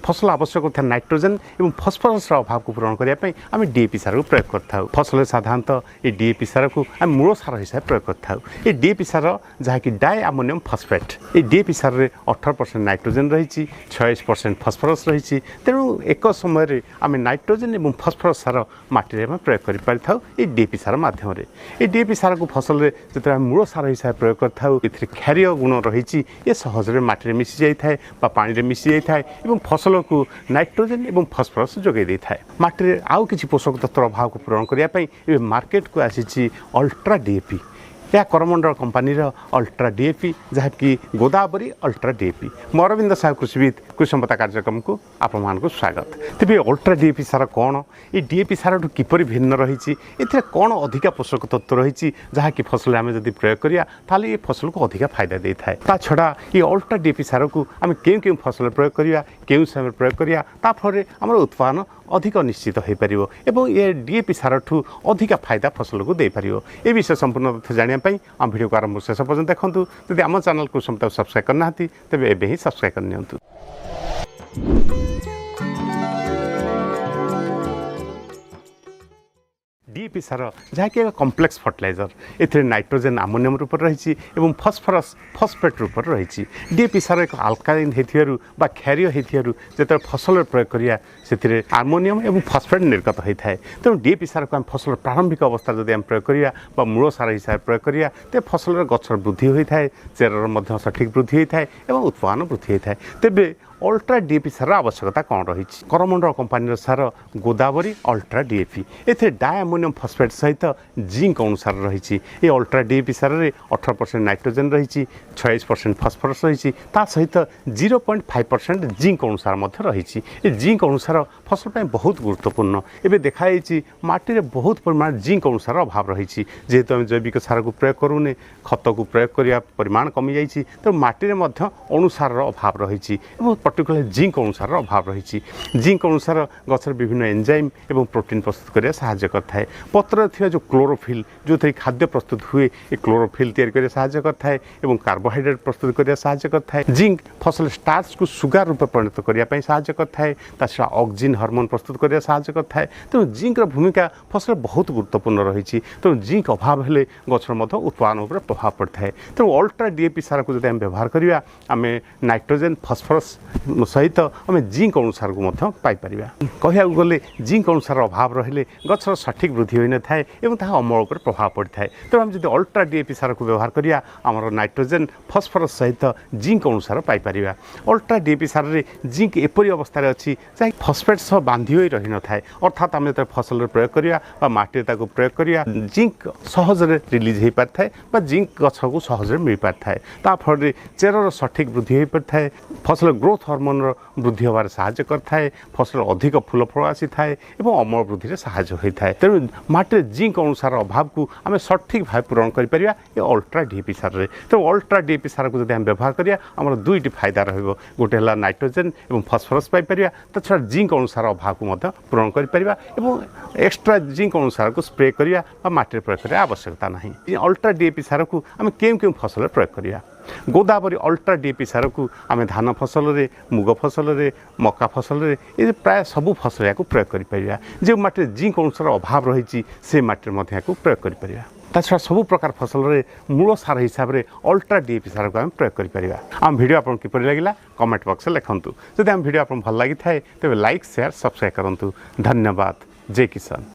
फसल आवश्यक होता नाइट्रोजन और फॉस्फोरस अभाव को पूरण करने आम डीएपी सार को प्रयोग करता फसल साधारणतः ये डीएपी सार को आम मूल सार हिसाब से प्रयोग करता ये डीएपी सार जहाँकि डाई अमोनियम फॉस्फेट ये डीएपी सार में 18% नाइट्रोजन रही 26% फॉस्फोरस रही तेणु एक समय आम नाइट्रोजन और फॉस्फोरस सार माटी में प्रयोग कर पारि था ये डीएपी सार माध्यम ये डीएपी सार को फसल में जो मूल सार हिसाब से प्रयोग करता क्षारीय गुण रही ये सहजरे माटी में मिसी जाए पानी में मिसी जाए और फसल को नाइट्रोजन और फॉस्फोरस जोगाई दे था माटी आउ किसी पोषक तत्व अभाव को पूरण करने मार्केट को आसी अल्ट्रा डीएपी यह करमंडल कंपनी अल्ट्रा डीएपी जहाँकि गोदावरी अल्ट्रा डीएपी मो अरविंद साहु कृषिविद कृषि संपदा कार्यक्रम को आपण स्वागत तेज अल्ट्रा डीएपी सार कौन ये डीएपी सार किपर भिन्न रही कौन अधिका पोषक तत्व रही जहाँकि फसल आम जब प्रयोग करिया ताले ये फसल को अधिका फायदा दे था ता छड़ा ये अल्ट्रा डीएपी सार को आम क्यों फसल प्रयोग करिया केउं समय प्रयोग करिया ता फल आम उत्पादन अधिक निश्चित हो पार और ये डीएपी सार ठू अधिका फायदा फसल को दे पार ये विषय संपूर्ण तथ्य जाना आम वीडियो को आरंभ शेष पर्यटन देखूँ जब आम चैनल को समस्त सब्सक्राइब करना तेज एवं ही सब्सक्राइब करनी डीएपी सार जहाँकि एक complex fertiliser A nitrogen ammonium रूप रही फॉस्फोरस फॉस्फेट रूप रही डीएपी सार एक अल्कालाइन होता क्षारीय होता जो फसल प्रयोग करिया से अमोनियम और फॉस्फेट निर्गत होता है तेणु डीएपी सार को आम फसल प्रारंभिक अवस्था जब आम प्रयोग करिया मूल सार हिसाब से प्रयोग करिया तो फसल गचर वृद्धि होता है चेरर सठिक वृद्धि होता है और उत्पादन वृद्धि होता है तेज अल्ट्रा डीएपी सार आवश्यकता कौन रही करमंडल कंपनी सार गोदावरी अल्ट्रा डीएपी ए डाई अमोनियम फॉस्फेट सहित जिंक अनुसार रही ये अल्ट्रा डीएपी सार में 18% नाइट्रोजन रही 26% फॉस्फोरस रही सहित 0.5% जिंक अनुसार रही ये जिंक अनुसार फसल पर बहुत गुरुत्वपूर्ण एवं देखाई माटी में बहुत परिमाण जिंक अनुसार अभाव रही जेहेतु आम जैविक सार को प्रयोग करूने खत को प्रयोग करने परिमाण कमी जाइए तो माटी में अनुसार अभाव रही पर्टिकुलर जिंक अनुसार अभाव रही जिंक अनुसार गचर विभिन्न एंजाइम एवं प्रोटीन प्रस्तुत करने साहाय्य करता है पत्र थी जो क्लोरोफिल जो थे खाद्य प्रस्तुत हुए ये क्लोरोफिल तैयारी साहाय्य करता है एवं कार्बोहाइड्रेट प्रस्तुत करने साहाय्य करता है जिंक फसल स्टार्च को सुगार रूप परिणत करने साहाय्य करता है छड़ा ऑक्सीजन हार्मोन प्रस्तुत करने साहाय्य करता है तेणु जिंक भूमिका फसल बहुत गुरुत्वपूर्ण रही तेणु जिंक अभाव हेले गचर उत्पादन उपर प्रभाव पड़ता है तेणु अल्ट्रा डीएपी सार को जब आम व्यवहार करिया आम नाइट्रोजन फॉस्फोरस सहित आम जिंक अनुसार को पाइपर कहया गले जिंक अनुसार अभाव रहिले गचर सठिक वृद्धि हो न थाए अमल पर प्रभाव पड़ता है तेणु आम जो अल्ट्रा डीएपी सार को व्यवहार करिया आमर नाइट्रोजन फॉस्फोरस सहित जिंक अनुसार पाइपर अल्ट्रा डीएपी सार में जिंक एपरी अवस्था अच्छी जहाँ फॉस्फेट सह बांधि हो रही न थाए अर्थात आम जो फसल प्रयोग करिया माटी प्रयोग करिया जिंक सहजरे रिलीज हो पारि थाए जिंक गछ को सहजरे मिल पारि थाए ताफल चेरर सठिक वृद्धि हो पारि थाए फसल ग्रोथ हार्मोन वृद्धि होबार साहाय्य करता है फसल अधिक फूल फल आसी थाए और अमल वृद्धि साहाय्य होता है तेणु माटी जिंक अनुसार अभाव को आम सठिक भाव पूरण कर अल्ट्रा डीएपी सार में तो अल्ट्रा डीएपी सार को जब आम व्यवहार करिया आमर दुईटी फायदा रहिबो गोटे है नाइट्रोजन और फॉस्फोरस पाइपर छड़ा जिंक अनुसार अभाव को पूरण कर एक्स्ट्रा जिंक अनुसार को स्प्रे करिया माटी प्रयोग करने आवश्यकता नहीं अल्ट्रा डीएपी सार को आम क्यों फसल प्रयोग करिया गोदावरी अल्ट्रा डीएपी सार को आम धान फसल रे मुग फसल रे मका फसल रे ये प्राय सबू फसल या प्रयोग कर जो माटी जिंक अनुसार अभाव रही से माटी प्रयोग कर छड़ा सब प्रकार फसल रे मूल सार हिसाब से अल्ट्रा डीएपी सार को आम प्रयोग कर आम वीडियो आपन किपर लगिला कमेंट बॉक्स में लिखंतु जदि आम वीडियो आपन भल लगी थाए तेज लाइक शेयर सब्सक्राइब करंतु धन्यवाद जय किसान।